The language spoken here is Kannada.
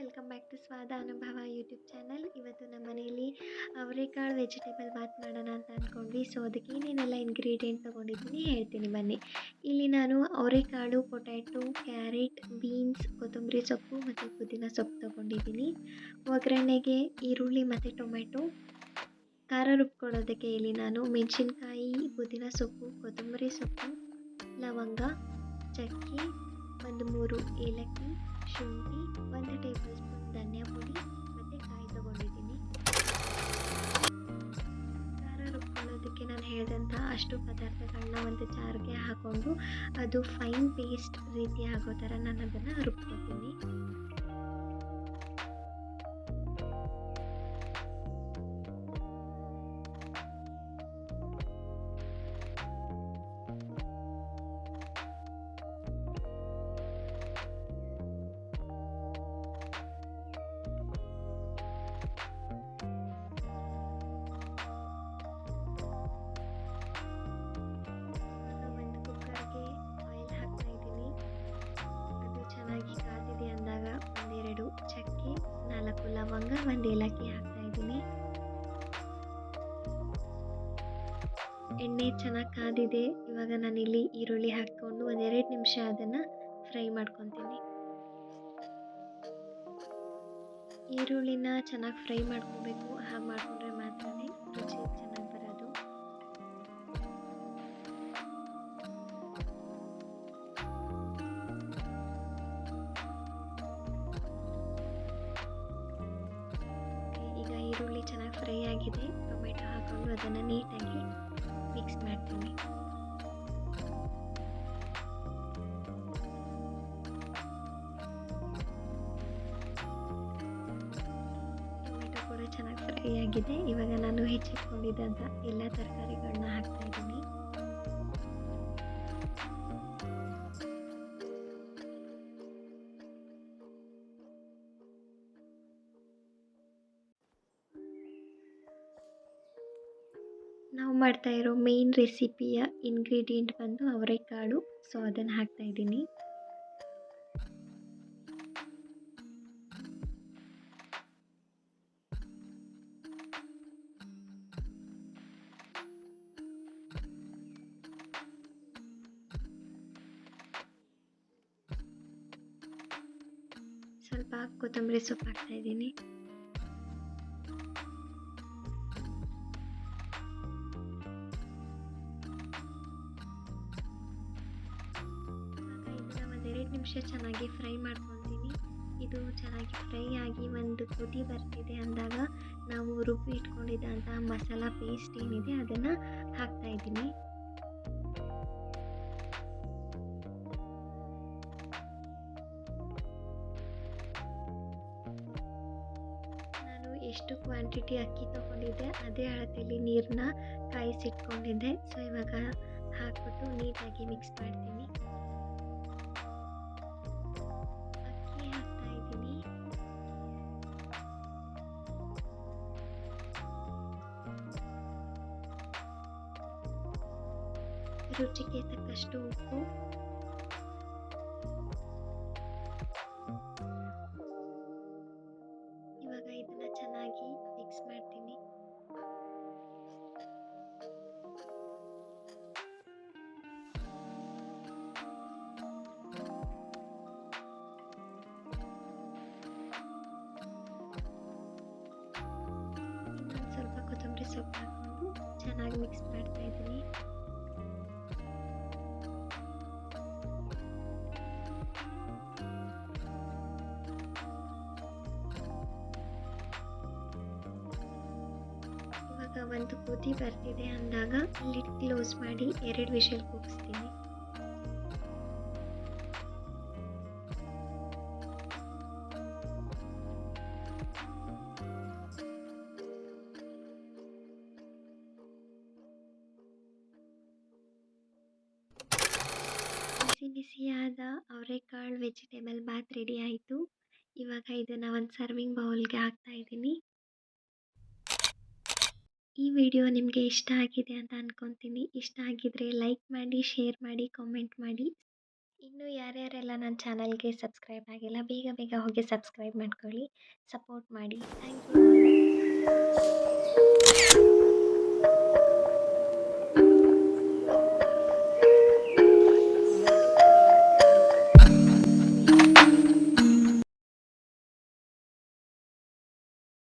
ವೆಲ್ಕಮ್ ಬ್ಯಾಕ್ ಟು ಸ್ವಾದ ಅನುಭವ ಯೂಟ್ಯೂಬ್ ಚಾನಲ್. ಇವತ್ತು ನಮ್ಮ ಮನೆಯಲ್ಲಿ ಅವರೆಕಾಳು ವೆಜಿಟೇಬಲ್ ಬಾತ್ ಮಾಡೋಣ ಅಂತ ಅಂದ್ಕೊಂಡ್ವಿ. ಸೊ ಅದಕ್ಕೆ ಏನೇನೆಲ್ಲ ಇಂಗ್ರೀಡಿಯೆಂಟ್ ತೊಗೊಂಡಿದ್ದೀನಿ ಹೇಳ್ತೀನಿ ಬನ್ನಿ. ಇಲ್ಲಿ ನಾನು ಅವರೆಕಾಳು, ಪೊಟ್ಯಾಟೊ, ಕ್ಯಾರೆಟ್, ಬೀನ್ಸ್, ಕೊತ್ತಂಬರಿ ಸೊಪ್ಪು ಮತ್ತು ಪುದೀನ ಸೊಪ್ಪು ತೊಗೊಂಡಿದ್ದೀನಿ. ಒಗ್ಗರಣೆಗೆ ಈರುಳ್ಳಿ ಮತ್ತು ಟೊಮೆಟೊ. ಖಾರ ರುಬ್ಕೊಳ್ಳೋದಕ್ಕೆ ಇಲ್ಲಿ ನಾನು ಮೆಣಸಿನ್ಕಾಯಿ, ಪುದೀನ ಸೊಪ್ಪು, ಕೊತ್ತಂಬರಿ ಸೊಪ್ಪು, ಲವಂಗ, ಚಕ್ಕೆ, 1-3 ಏಲಕ್ಕಿ, ಶುಂಠಿ, 1 ಟೇಬಲ್ ಸ್ಪೂನ್ ಧನಿಯಾ ಪುಡಿ ಮತ್ತು ಕಾಯಿ ತೊಗೊಂಡಿದ್ದೀನಿ. ಖಾರ ರುಬ್ಕೊಳ್ಳೋದಕ್ಕೆ ನಾನು ಹೇಳಿದಂಥ ಅಷ್ಟು ಪದಾರ್ಥಗಳನ್ನ ಒಂದು ಜಾರ್ಗೆ ಹಾಕ್ಕೊಂಡು ಅದು ಫೈನ್ ಪೇಸ್ಟ್ ರೀತಿ ಆಗೋ ಥರ ನಾನು ಅದನ್ನು ರುಬ್ಕೊತೀನಿ. ಕಾದಿದೆ ಅಂದಾಗ 1-2 ಚಕ್ಕೆ, 4 ಲವಂಗ, 1 ಏಲಕ್ಕಿ ಹಾಕ್ತಾ ಇದ್ದೀನಿ. ಎಣ್ಣೆ ಚೆನ್ನಾಗಿ ಕಾದಿದೆ. ಇವಾಗ ನಾನಿಲ್ಲಿ ಈರುಳ್ಳಿ ಹಾಕ್ಕೊಂಡು 1-2 ನಿಮಿಷ ಅದನ್ನು ಫ್ರೈ ಮಾಡ್ಕೊತೀನಿ. ಈರುಳ್ಳಿನ ಚೆನ್ನಾಗಿ ಫ್ರೈ ಮಾಡ್ಕೋಬೇಕು. ಹಾಗೆ ಮಾಡಿಕೊಂಡ್ರೆ ಮಾತ್ರ ರುಚಿ ಚೆನ್ನಾಗಿ ಬರೋದು. ಈಗ ಈರುಳ್ಳಿ ಚೆನ್ನಾಗಿ ಫ್ರೈ ಆಗಿದೆ. ಟೊಮೆಟೊ ಹಾಕ್ಕೊಂಡು ಅದನ್ನು ನೀಟಾಗಿ ಮಿಕ್ಸ್ ಮಾಡ್ತೀನಿ. ಟೊಮೆಟೊ ಕೂಡ ಚೆನ್ನಾಗಿ ಫ್ರೈ ಆಗಿದೆ. ಇವಾಗ ನಾನು ಹೆಚ್ಚಿಟ್ಕೊಂಡಿದ್ದಂಥ ಎಲ್ಲ ತರಕಾರಿಗಳನ್ನ ಹಾಕ್ತಾ ಇದ್ದೀನಿ. ನಾವು ಮಾಡ್ತಾ ಇರೋ ಮೇನ್ ರೆಸಿಪಿಯ ಇಂಗ್ರೀಡಿಯೆಂಟ್ ಬಂದು ಅವರೆಕಾಳು. ಸೊ ಅದನ್ನು ಹಾಕ್ತಾ ಇದ್ದೀನಿ. ಸ್ವಲ್ಪ ಕೊತ್ತಂಬರಿ ಸೊಪ್ಪು ಹಾಕ್ತಾ ಇದ್ದೀನಿ. ಇದನ್ನು 1-2 ನಿಮಿಷ ಚೆನ್ನಾಗಿ ಫ್ರೈ ಮಾಡ್ಕೊತೀನಿ. ಇದು ಚೆನ್ನಾಗಿ ಫ್ರೈ ಆಗಿ ಒಂದು ಕುದಿ ಬರ್ತಿದೆ ಅಂದಾಗ ನಾವು ರುಬ್ಬಿ ಇಟ್ಕೊಂಡಿದ್ದಂತಹ ಮಸಾಲ ಪೇಸ್ಟ್ ಏನಿದೆ ಅದನ್ನು ಹಾಕ್ತಾ ಇದ್ದೀನಿ. ನಾನು ಎಷ್ಟು ಕ್ವಾಂಟಿಟಿ ಅಕ್ಕಿ ತೊಗೊಂಡಿದ್ದೆ ಅದೇ ಅಳತೆಯಲ್ಲಿ ನೀರನ್ನ ಕಾಯಿಸಿಟ್ಕೊಂಡಿದ್ದೆ. ಸೊ ಇವಾಗ ಹಾಕ್ಬಿಟ್ಟು ನೀಟಾಗಿ ಮಿಕ್ಸ್ ಮಾಡ್ತೀನಿ. ಅಕ್ಕಿ ಹಾಕ್ತಾ ಇದ್ದೀನಿ. ರುಚಿಗೆ ತಕ್ಕಷ್ಟು ಉಪ್ಪು, ಇವಾಗ ಇದನ್ನ ಚೆನ್ನಾಗಿ ಮಿಕ್ಸ್ ಮಾಡ್ತೀನಿ. ಇನ್ನೊಂದು ಸ್ವಲ್ಪ ಕೊತ್ತಂಬರಿ ಸೊಪ್ಪು ಹಾಕ್ಕೊಂಡು ಚೆನ್ನಾಗಿ ಮಿಕ್ಸ್ ಮಾಡ್ತಾ ಇದ್ದೀನಿ. ಇವಾಗ ಒಂದು ಕುದಿ ಬರ್ತಿದೆ ಅಂದಾಗ ಲಿಡ್ ಕ್ಲೋಸ್ ಮಾಡಿ 2 ವಿಷಲ್ ಕೂಗಿಸ್ತೀನಿ. ಬಿಸಿ ಬಿಸಿಯಾದ ಅವರೆಕಾಳು ವೆಜಿಟೇಬಲ್ ಬಾತ್ ರೆಡಿ ಆಯಿತು. ಇವಾಗ ಇದನ್ನು ಒಂದು ಸರ್ವಿಂಗ್ ಬೌಲ್ಗೆ ಹಾಕ್ತಾ ಇದ್ದೀನಿ. ಈ ವಿಡಿಯೋ ನಿಮಗೆ ಇಷ್ಟ ಆಗಿದೆ ಅಂತ ಅಂದ್ಕೊತೀನಿ. ಇಷ್ಟ ಆಗಿದ್ರೆ ಲೈಕ್ ಮಾಡಿ, ಶೇರ್ ಮಾಡಿ, ಕಾಮೆಂಟ್ ಮಾಡಿ. ಇನ್ನು ಯಾರ್ಯಾರೆಲ್ಲ ನನ್ನ ಚಾನಲ್ಗೆ ಸಬ್ಸ್ಕ್ರೈಬ್ ಆಗಿಲ್ಲ ಬೇಗ ಬೇಗ ಹೋಗಿ ಸಬ್ಸ್ಕ್ರೈಬ್ ಮಾಡ್ಕೊಳ್ಳಿ, ಸಪೋರ್ಟ್ ಮಾಡಿ. Thank you.